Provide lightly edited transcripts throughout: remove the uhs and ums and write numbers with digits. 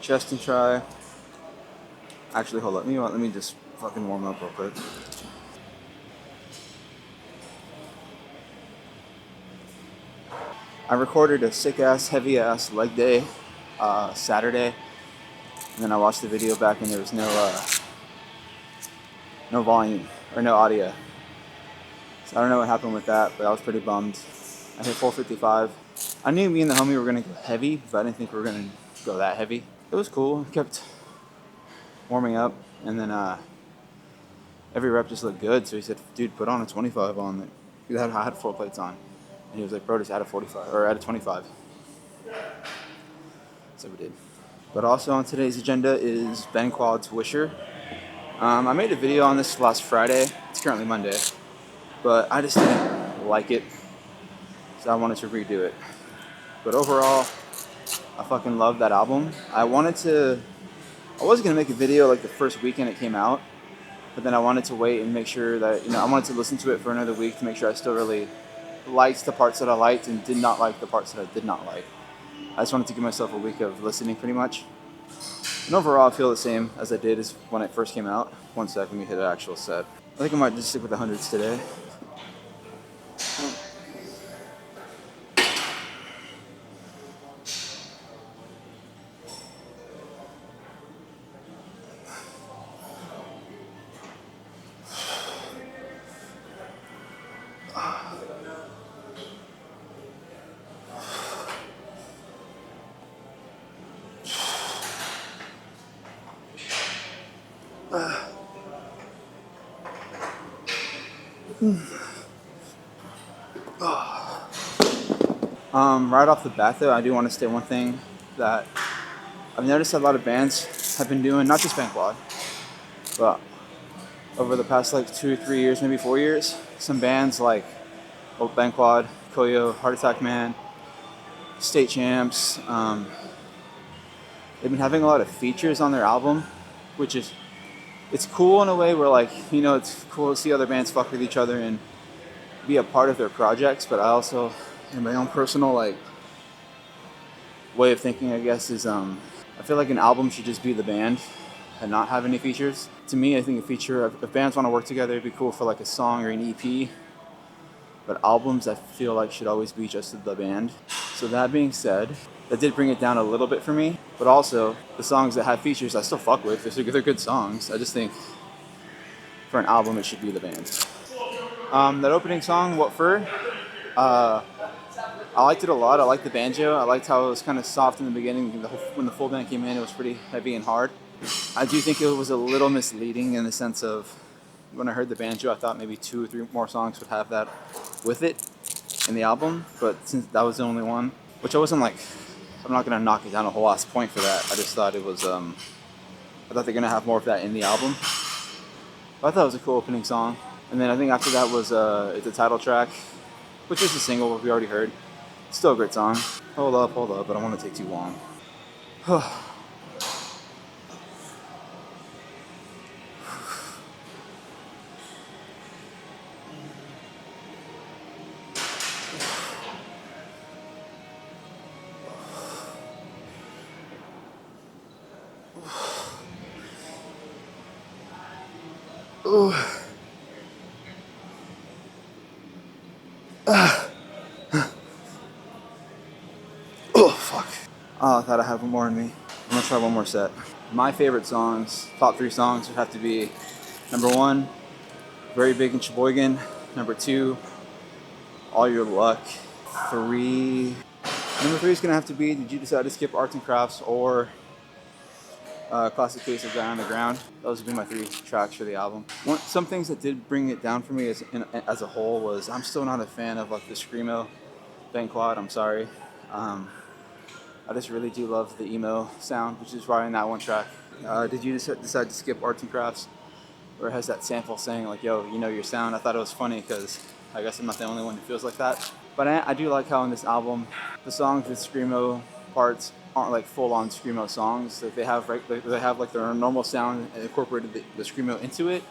chest and try. Actually, hold up. Let me just fucking warm up real quick. I recorded a sick ass, heavy ass leg day Saturday, and then I watched the video back and there was no volume or no audio. So I don't know what happened with that, but I was pretty bummed. I hit 455. I knew me and the homie were gonna go heavy, but I didn't think we were gonna go that heavy. It was cool. I kept warming up, and then every rep just looked good. So he said, "Dude, put on a 25 on it." I had 4 plates on, and he was like, "Bro, just add a 45 or add a 25." So we did. But also on today's agenda is Ben Quad's Wisher. I made a video on this last Friday. It's currently Monday, but I just didn't like it, so I wanted to redo it. But overall, I fucking love that album. I was gonna make a video like the first weekend it came out, but then I wanted to wait and make sure that, I wanted to listen to it for another week to make sure I still really liked the parts that I liked and did not like the parts that I did not like. I just wanted to give myself a week of listening pretty much. And overall, I feel the same as I did as when it first came out. One sec, let me hit an actual set. I think I might just stick with the hundreds today. Right off the bat though, I do want to state one thing that I've noticed a lot of bands have been doing, not just Ben Quad, but over the past like 2 or 3 years, maybe 4 years, some bands like Ben Quad, Koyo, Heart Attack Man, State Champs, they've been having a lot of features on their album, which is, it's cool in a way where like, it's cool to see other bands fuck with each other and be a part of their projects, but I also, in my own personal like way of thinking, I guess, is I feel like an album should just be the band and not have any features. To me, I think a feature, if bands want to work together, it'd be cool for like a song or an EP. But albums, I feel like, should always be just the band. So that being said, that did bring it down a little bit for me. But also, the songs that have features, I still fuck with. They're good songs. I just think for an album, it should be the band. That opening song, What For? I liked it a lot. I liked the banjo. I liked how it was kind of soft in the beginning. When the full band came in, it was pretty heavy and hard. I do think it was a little misleading in the sense of when I heard the banjo, I thought maybe 2 or 3 more songs would have that with it in the album. But since that was the only one, which I wasn't like, I'm not going to knock it down a whole ass point for that. I just thought it was, I thought they're going to have more of that in the album. But I thought it was a cool opening song. And then I think after that was it's a title track, which is a single we already heard. Still a great song. Hold up, I don't want to take too long. Oh, fuck. Oh, I thought I had one more in me. I'm gonna try one more set. My favorite songs, top 3 songs, would have to be number 1, Very Big in Sheboygan. Number 2, All Your Luck. Number 3 is gonna have to be Did You Decide to Skip Arts and Crafts or Classic Case of Guy on the Ground. Those would be my 3 tracks for the album. Some things that did bring it down for me as a whole was I'm still not a fan of like the screamo Ben Quad. I'm sorry. I just really do love the emo sound, which is why in that one track, Did You Decide to Skip Arts and Crafts, where it has that sample saying like, yo, you know your sound. I thought it was funny because I guess I'm not the only one who feels like that. But I do like how in this album, the songs with screamo parts aren't like full-on screamo songs. Like they have like their normal sound and incorporated the screamo into it,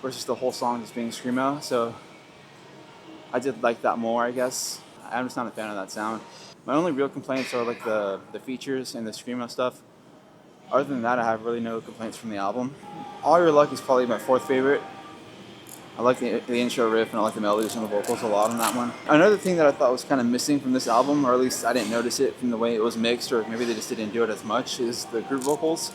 versus the whole song just being screamo. So I did like that more, I guess. I'm just not a fan of that sound. My only real complaints are like the features and the screamo stuff. Other than that, I have really no complaints from the album. All Your Luck is probably my fourth favorite. I like the intro riff and I like the melodies and the vocals a lot on that one. Another thing that I thought was kind of missing from this album, or at least I didn't notice it from the way it was mixed, or maybe they just didn't do it as much, is the group vocals.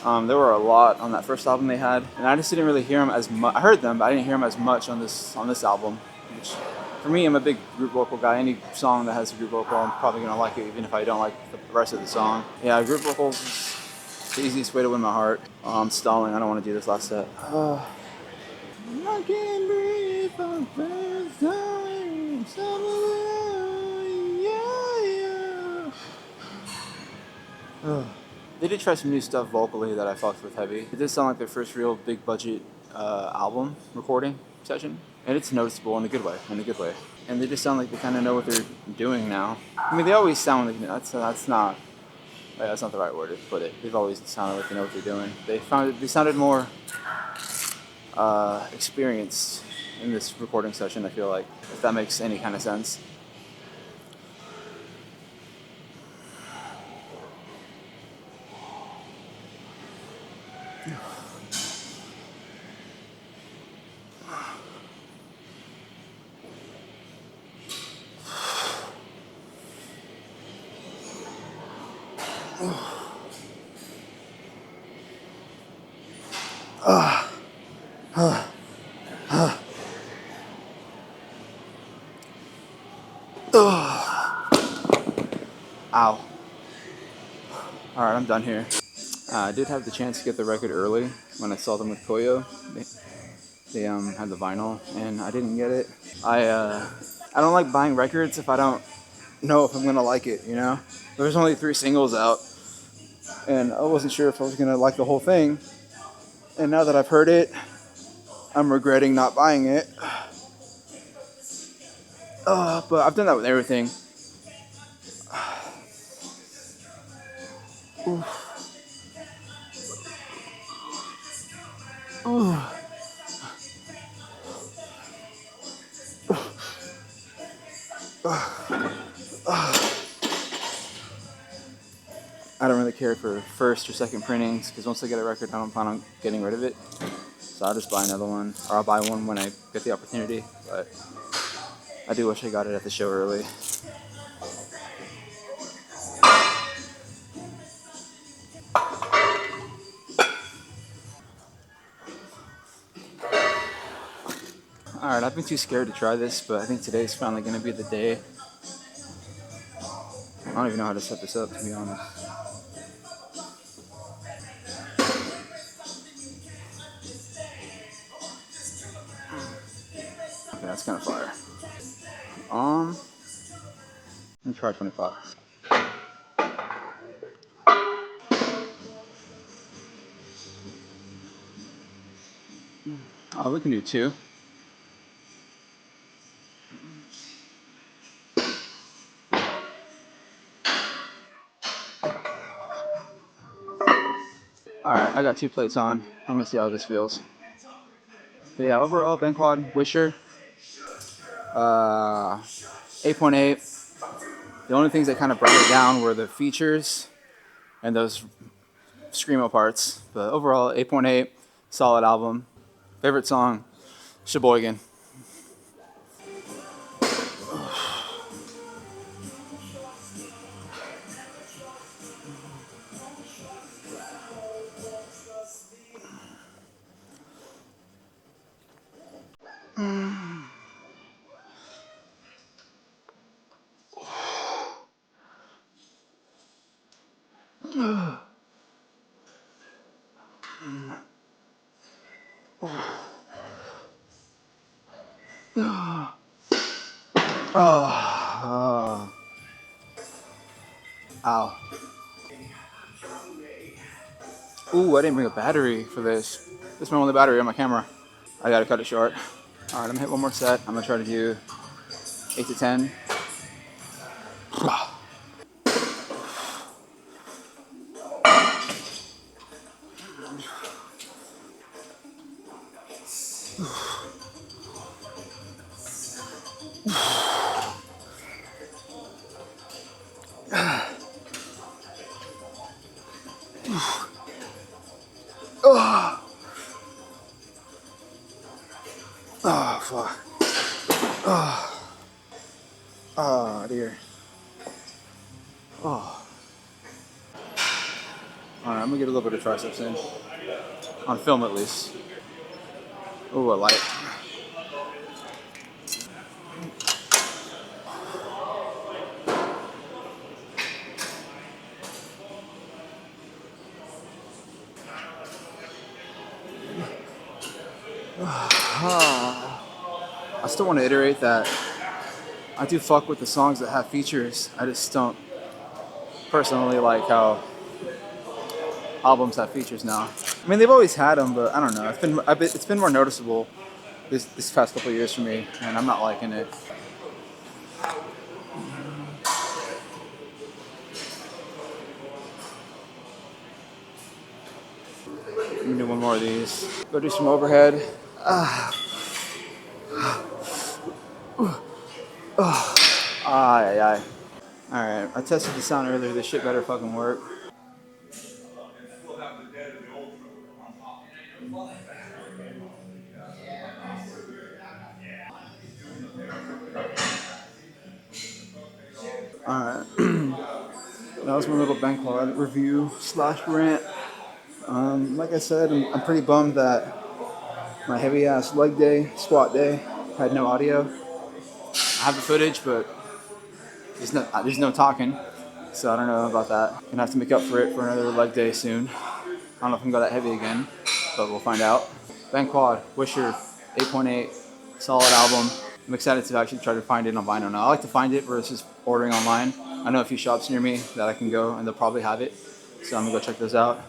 There were a lot on that first album they had, and I just didn't really hear them as much. I heard them, but I didn't hear them as much on this album. Which, for me, I'm a big group vocal guy. Any song that has a group vocal, I'm probably gonna like it, even if I don't like the rest of the song. Yeah, group vocals is the easiest way to win my heart. Oh, I'm stalling. I don't want to do this last set. I can't breathe for the first time. Yeah. They did try some new stuff vocally that I fucked with heavy. It did sound like their first real big budget album recording session, and it's noticeable in a good way. And they just sound like they kind of know what they're doing now. I mean, they always sound like that's not the right word to put it. They've always sounded like they know what they're doing. They sounded more experienced in this recording session, I feel like, if that makes any kind of sense. Ow. Alright, I'm done here. I did have the chance to get the record early when I saw them with Koyo. They had the vinyl, and I didn't get it. I don't like buying records if I don't know if I'm gonna like it, you know? There's only 3 singles out, and I wasn't sure if I was gonna like the whole thing. And now that I've heard it, I'm regretting not buying it. But I've done that with everything. I don't really care for first or second printings, because once I get a record, I don't plan on getting rid of it. So I'll just buy another one, or I'll buy one when I get the opportunity. But I do wish I got it at the show early. Alright, I've been too scared to try this, but I think today's finally going to be the day. I don't even know how to set this up, to be honest. Okay, that's kind of fire. Let me try 25. Oh, we can do 2. Alright, I got 2 plates on. I'm gonna see how this feels. But yeah, overall, Ben Quad, Wisher, 8.8. The only things that kind of brought it down were the features and those screamo parts. But overall, 8.8, solid album. Favorite song, Sheboygan. Ow. Ooh, I didn't bring a battery for this. This is my only battery on my camera. I gotta cut it short. Alright, I'm gonna hit one more set. I'm gonna try to do 8 to 10. Oh, oh fuck. Oh, oh dear. Oh. Alright, I'm gonna get a little bit of triceps in. On film at least. Ooh, a light. I still want to iterate that I do fuck with the songs that have features. I just don't personally like how albums have features now. I mean, they've always had them, but I don't know. It's been more noticeable this past couple of years for me, and I'm not liking it. Let me do one more of these. Go do some overhead. Aye, aye. Alright, I tested the sound earlier. This shit better fucking work. Alright. That was my little bank quad review slash rant. Like I said, I'm pretty bummed that my heavy ass leg day, squat day, had no audio. I have the footage, but there's no talking. So I don't know about that. Gonna have to make up for it for another leg day soon. I don't know if I can go that heavy again, but we'll find out. Bank Quad, Wisher, 8.8, solid album. I'm excited to actually try to find it on vinyl now. I like to find it versus ordering online. I know a few shops near me that I can go and they'll probably have it. So I'm gonna go check those out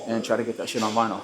and try to get that shit on vinyl.